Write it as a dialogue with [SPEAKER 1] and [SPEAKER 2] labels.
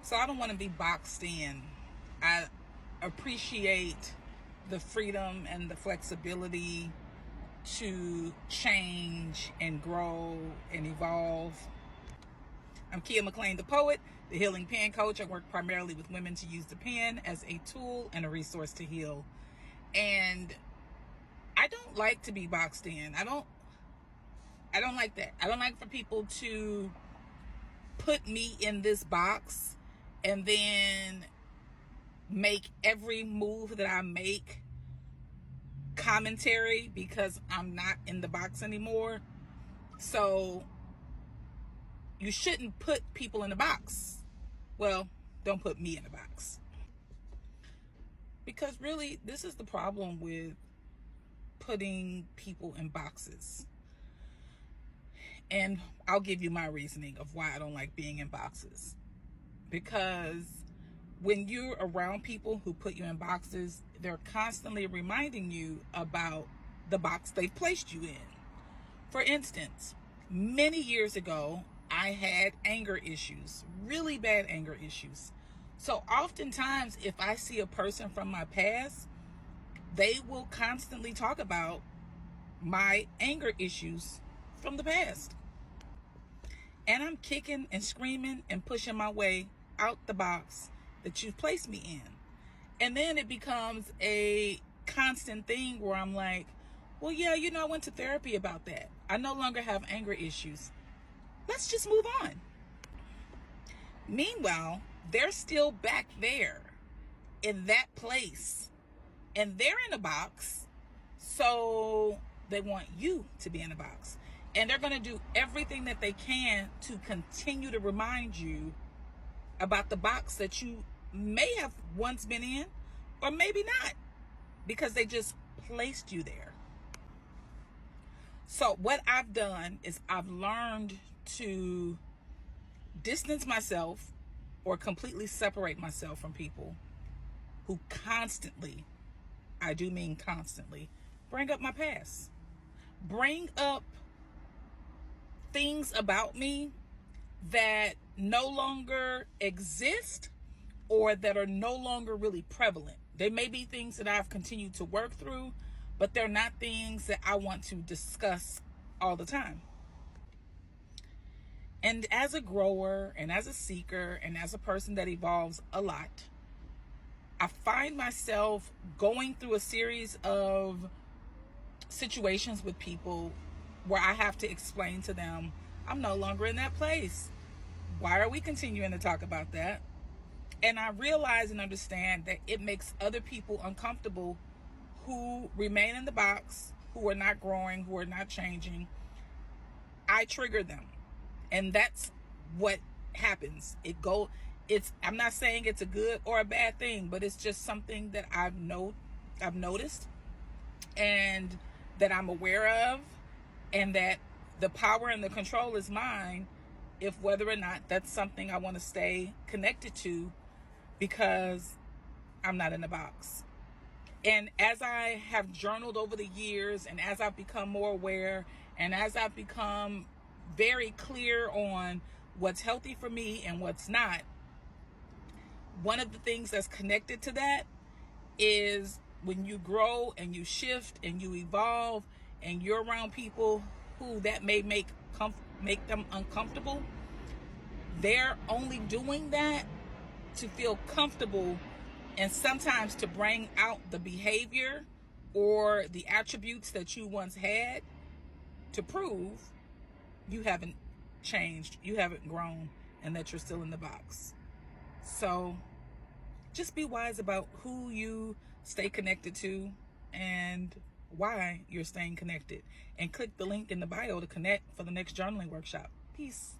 [SPEAKER 1] So I don't want to be boxed in. I appreciate the freedom and the flexibility to change and grow and evolve. I'm Kia McLean, the poet, the healing pen coach. I work primarily with women to use the pen as a tool and a resource to heal. And I don't like to be boxed in. I don't like that. I don't like for people to put me in this box and then make every move that I make commentary because I'm not in the box anymore. So you shouldn't put people in a box. Well, don't put me in a box. Because really, this is the problem with putting people in boxes. And I'll give you my reasoning of why I don't like being in boxes. Because when you're around people who put you in boxes, they're constantly reminding you about the box they've placed you in. For instance, many years ago, I had anger issues, really bad anger issues. So oftentimes, if I see a person from my past, they will constantly talk about my anger issues from the past. And I'm kicking and screaming and pushing my way out the box that you've placed me in. And then it becomes a constant thing where I'm like, well, yeah, I went to therapy about that. I no longer have anger issues. Let's just move on. Meanwhile, they're still back there in that place and they're in a box. So they want you to be in a box. And they're going to do everything that they can to continue to remind you about the box that you may have once been in, or maybe not, because they just placed you there. So what I've done is I've learned to distance myself or completely separate myself from people who constantly, I do mean constantly, bring up my past. Bring up things about me that no longer exist or that are no longer really prevalent. They may be things that I've continued to work through, but they're not things that I want to discuss all the time. And as a grower and as a seeker and as a person that evolves a lot, I find myself going through a series of situations with people where I have to explain to them, I'm no longer in that place. Why are we continuing to talk about that? And I realize and understand that it makes other people uncomfortable who remain in the box, who are not growing, who are not changing. I trigger them. And that's what happens. I'm not saying it's a good or a bad thing, but it's just something that I've noticed and that I'm aware of, and that the power and the control is mine if whether or not that's something I want to stay connected to, because I'm not in the box. And as I have journaled over the years, and as I've become more aware, and as I've become very clear on what's healthy for me and what's not, one of the things that's connected to that is when you grow and you shift and you evolve and you're around people who that may make them uncomfortable, they're only doing that to feel comfortable and sometimes to bring out the behavior or the attributes that you once had to prove you haven't changed, you haven't grown, and that you're still in the box. So just be wise about who you stay connected to and why you're staying connected. And click the link in the bio to connect for the next journaling workshop. Peace.